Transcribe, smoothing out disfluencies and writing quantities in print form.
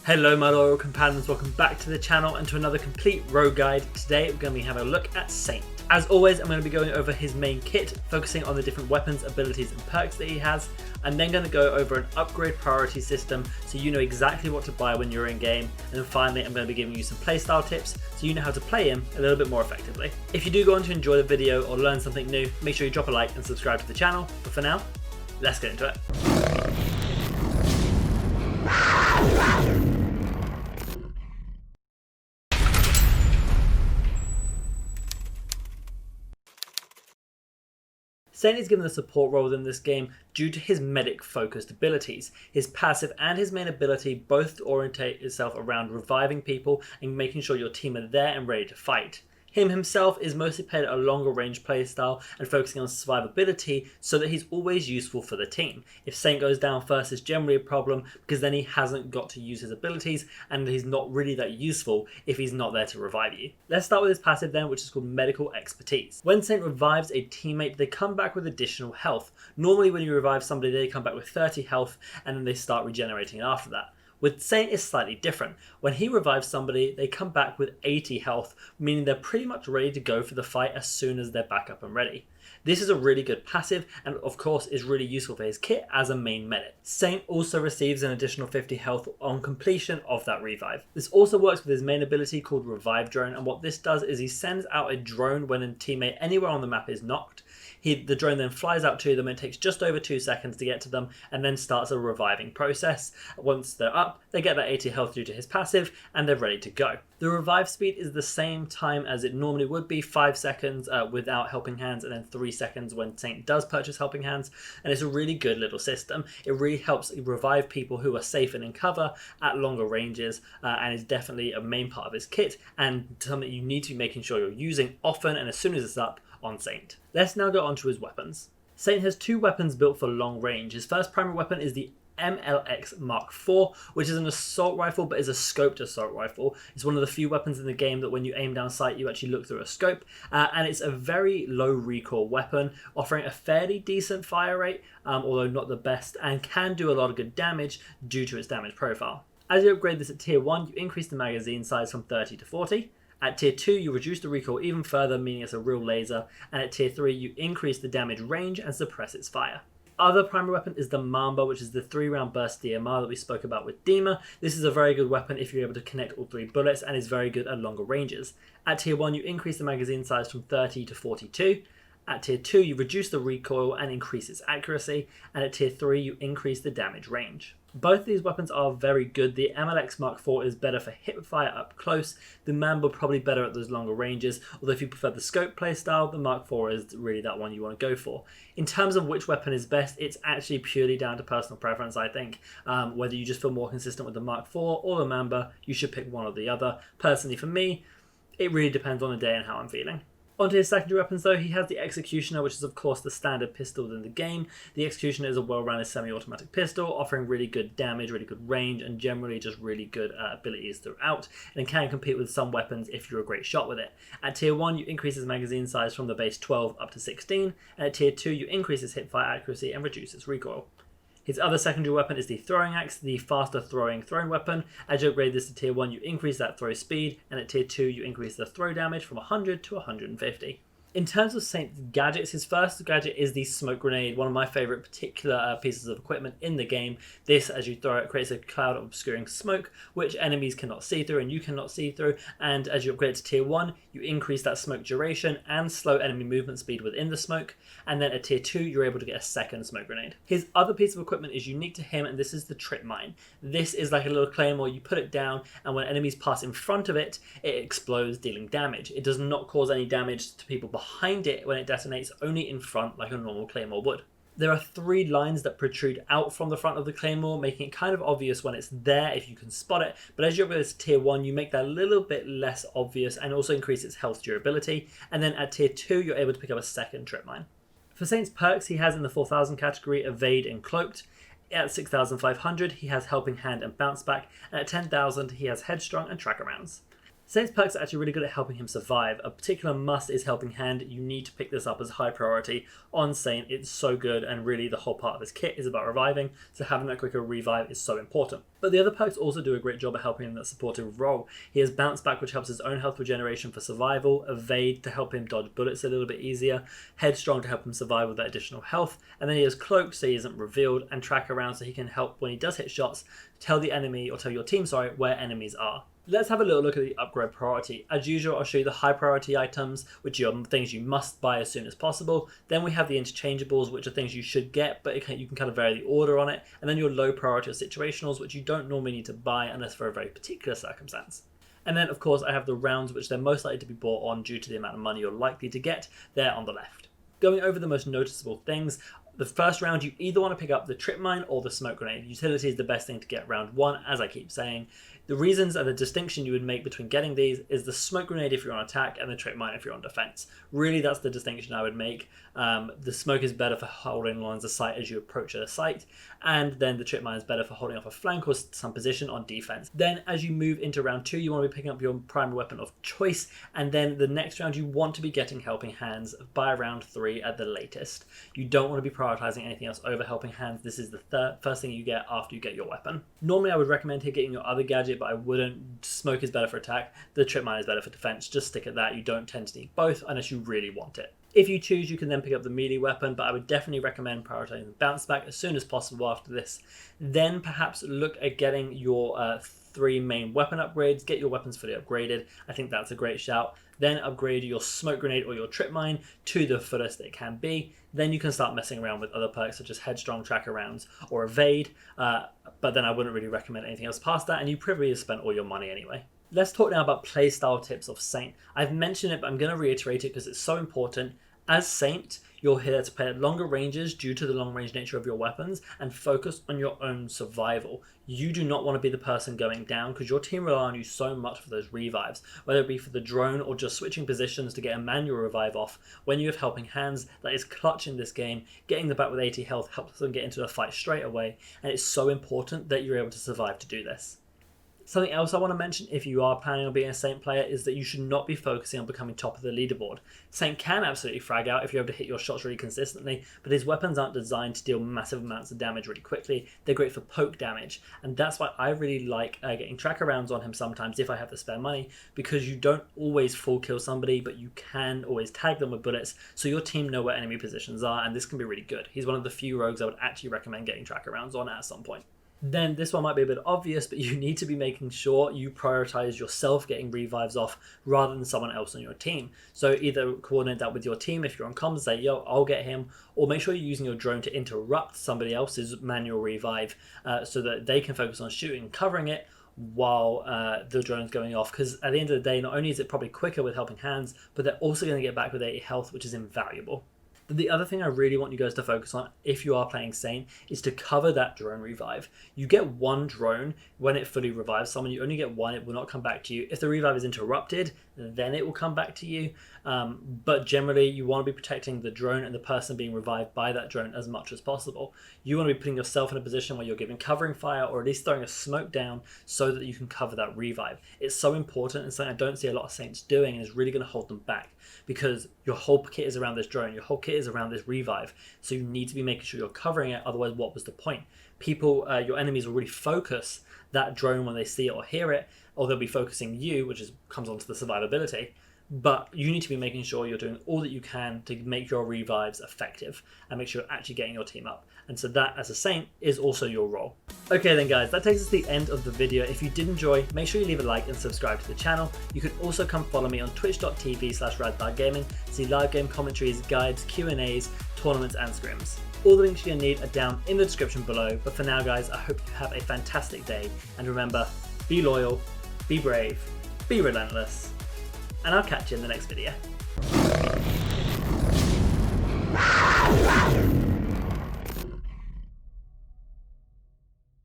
Hello my loyal companions, welcome back to the channel and to another complete rogue guide. Today we're going to be having a look at Saint. As always, I'm going to be going over his main kit, focusing on the different weapons, abilities and perks that he has. I'm then going to go over an upgrade priority system so you know exactly what to buy when you're in game. And then finally I'm going to be giving you some playstyle tips so you know how to play him a little bit more effectively. If you do go on to enjoy the video or learn something new, make sure you drop a like and subscribe to the channel. But for now, let's get into it. Saint is given a support role within this game due to his medic focused abilities. His passive and his main ability both orientate itself around reviving people and making sure your team are there and ready to fight. Him himself is mostly played at a longer range playstyle and focusing on survivability so that he's always useful for the team. If Saint goes down first, it's generally a problem because then he hasn't got to use his abilities and he's not really that useful if he's not there to revive you. Let's start with his passive then, which is called Medical Expertise. When Saint revives a teammate, they come back with additional health. Normally when you revive somebody, they come back with 30 health and then they start regenerating after that. With Saint, it's slightly different. When he revives somebody, they come back with 80 health, meaning they're pretty much ready to go for the fight as soon as they're back up and ready. This is a really good passive and of course is really useful for his kit as a main medic. Saint also receives an additional 50 health on completion of that revive. This also works with his main ability called Revive Drone, and what this does is he sends out a drone when a teammate anywhere on the map is knocked. The drone then flies out to them, and it takes just over 2 seconds to get to them and then starts a reviving process. Once they're up, they get that 80 health due to his passive and they're ready to go. The revive speed is the same time as it normally would be, 5 seconds without helping hands and then 3 seconds when Saint does purchase helping hands, and it's a really good little system. It really helps revive people who are safe and in cover at longer ranges and is definitely a main part of his kit and something you need to be making sure you're using often and as soon as it's up on Saint. Let's now go on to his weapons. Saint has 2 weapons built for long range. His first primary weapon is the MLX Mark IV, which is an assault rifle but is a scoped assault rifle. It's one of the few weapons in the game that when you aim down sight you actually look through a scope, and it's a very low recoil weapon, offering a fairly decent fire rate, although not the best, and can do a lot of good damage due to its damage profile. As you upgrade this at tier 1, you increase the magazine size from 30 to 40. At tier 2, you reduce the recoil even further, meaning it's a real laser, and at tier 3, you increase the damage range and suppress its fire. Other primary weapon is the Mamba, which is the 3-round burst DMR that we spoke about with Dima. This is a very good weapon if you're able to connect all 3 bullets and is very good at longer ranges. At tier 1, you increase the magazine size from 30 to 42. At tier 2, you reduce the recoil and increase its accuracy, and at tier 3, you increase the damage range. Both of these weapons are very good. The MLX Mark IV is better for hipfire up close. The Mamba probably better at those longer ranges, although if you prefer the scope playstyle, the Mark IV is really that one you want to go for. In terms of which weapon is best, it's actually purely down to personal preference, I think. Whether you just feel more consistent with the Mark IV or the Mamba, you should pick one or the other. Personally for me, it really depends on the day and how I'm feeling. Onto his secondary weapons though, he has the Executioner, which is of course the standard pistol within the game. The Executioner is a well-rounded semi-automatic pistol, offering really good damage, really good range, and generally just really good abilities throughout, and can compete with some weapons if you're a great shot with it. At tier 1, you increase his magazine size from the base 12 up to 16, and at tier 2, you increase his hipfire accuracy and reduce its recoil. His other secondary weapon is the Throwing Axe, the faster throwing thrown weapon. As you upgrade this to tier 1, you increase that throw speed, and at tier 2, you increase the throw damage from 100 to 150. In terms of Saint's gadgets, his first gadget is the smoke grenade, one of my favourite particular pieces of equipment in the game. This, as you throw it, creates a cloud of obscuring smoke, which enemies cannot see through and you cannot see through, and as you upgrade to tier 1, you increase that smoke duration and slow enemy movement speed within the smoke, and then at tier 2, you're able to get a second smoke grenade. His other piece of equipment is unique to him, and this is the Trip Mine. This is like a little claymore, you put it down, and when enemies pass in front of it, it explodes, dealing damage. It does not cause any damage to people behind it when it detonates, only in front like a normal claymore would. There are 3 lines that protrude out from the front of the claymore, making it kind of obvious when it's there if you can spot it, but as you upgrade to tier 1, you make that a little bit less obvious and also increase its health durability, and then at tier 2, you're able to pick up a second Trip Mine. For Saint's perks, he has in the 4000 category Evade and Cloaked. At 6500, he has Helping Hand and Bounce Back, and at 10,000, he has Headstrong and Tracker Rounds. Saint's perks are actually really good at helping him survive. A particular must is Helping Hand. You need to pick this up as high priority on Saint. It's so good, and really the whole part of his kit is about reviving, so having that quicker revive is so important. But the other perks also do a great job at helping in that supportive role. He has Bounce Back, which helps his own health regeneration for survival, Evade to help him dodge bullets a little bit easier, Headstrong to help him survive with that additional health, and then he has Cloak so he isn't revealed, and Track Around so he can help when he does hit shots, tell the enemy, or tell your team, where enemies are. Let's have a little look at the upgrade priority. As usual, I'll show you the high priority items, which are things you must buy as soon as possible. Then we have the interchangeables, which are things you should get, but you can kind of vary the order on it. And then your low priority or situationals, which you don't normally need to buy unless for a very particular circumstance. And then, of course, I have the rounds, which they're most likely to be bought on due to the amount of money you're likely to get there on the left. Going over the most noticeable things, the first round you either want to pick up the Trip Mine or the Smoke Grenade. Utility is the best thing to get round 1, as I keep saying. The reasons and the distinction you would make between getting these is the Smoke Grenade if you're on attack and the Trip Mine if you're on defense. Really, that's the distinction I would make. The Smoke is better for holding lines of sight as you approach a site, and then the Trip Mine is better for holding off a flank or some position on defense. Then as you move into round 2, you want to be picking up your primary weapon of choice, and then the next round you want to be getting Helping Hands by round 3 at the latest. You don't want to be prioritizing anything else over Helping Hands. This is the first thing you get after you get your weapon. Normally I would recommend here getting your other gadget, but I wouldn't. Smoke is better for attack, the Trip Mine is better for defense. Just stick at that. You don't tend to need both unless you really want it. If you choose, you can then pick up the melee weapon, but I would definitely recommend prioritizing the Bounce Back as soon as possible after this. Then perhaps look at getting your 3 main weapon upgrades, get your weapons fully upgraded. I think that's a great shout. Then upgrade your Smoke Grenade or your Trip Mine to the fullest it can be. Then you can start messing around with other perks such as Headstrong, Track Arounds, or Evade, but then I wouldn't really recommend anything else past that, and you probably have spent all your money anyway. Let's talk now about playstyle tips of Saint. I've mentioned it, but I'm going to reiterate it because it's so important. As Saint, you're here to play at longer ranges due to the long range nature of your weapons and focus on your own survival. You do not want to be the person going down because your team rely on you so much for those revives, whether it be for the drone or just switching positions to get a manual revive off. When you have Helping Hands, that is clutch in this game. Getting the back with 80 health helps them get into the fight straight away, and it's so important that you're able to survive to do this. Something else I want to mention if you are planning on being a Saint player is that you should not be focusing on becoming top of the leaderboard. Saint can absolutely frag out if you're able to hit your shots really consistently, but his weapons aren't designed to deal massive amounts of damage really quickly. They're great for poke damage, and that's why I really like getting Track Arounds on him sometimes if I have the spare money, because you don't always full kill somebody, but you can always tag them with bullets so your team know where enemy positions are, and this can be really good. He's one of the few rogues I would actually recommend getting Track Arounds on at some point. Then this one might be a bit obvious, but you need to be making sure you prioritize yourself getting revives off rather than someone else on your team. So either coordinate that with your team if you're on comms, say, yo, I'll get him, or make sure you're using your drone to interrupt somebody else's manual revive so that they can focus on shooting and covering it while the drone's going off. Because at the end of the day, not only is it probably quicker with Helping Hands, but they're also going to get back with 80 health, which is invaluable. The other thing I really want you guys to focus on if you are playing Saint is to cover that drone revive. You get one drone when it fully revives someone. You only get one. It will not come back to you. If the revive is interrupted, then it will come back to you. But generally, you want to be protecting the drone and the person being revived by that drone as much as possible. You want to be putting yourself in a position where you're giving covering fire or at least throwing a smoke down so that you can cover that revive. It's so important and something I don't see a lot of Saints doing, and is really going to hold them back because your whole kit is around this drone, your whole kit is around this revive, so you need to be making sure you're covering it. Otherwise, what was the point? People, your enemies will really focus that drone when they see it or hear it, or they'll be focusing you, which comes onto the survivability. But you need to be making sure you're doing all that you can to make your revives effective and make sure you're actually getting your team up. And so that, as a Saint, is also your role. Okay then guys, that takes us to the end of the video. If you did enjoy, make sure you leave a like and subscribe to the channel. You can also come follow me on twitch.tv/radbargaming to see live game commentaries, guides, Q&As, tournaments and scrims. All the links you're going to need are down in the description below. But for now guys, I hope you have a fantastic day. And remember, be loyal, be brave, be relentless. And I'll catch you in the next video.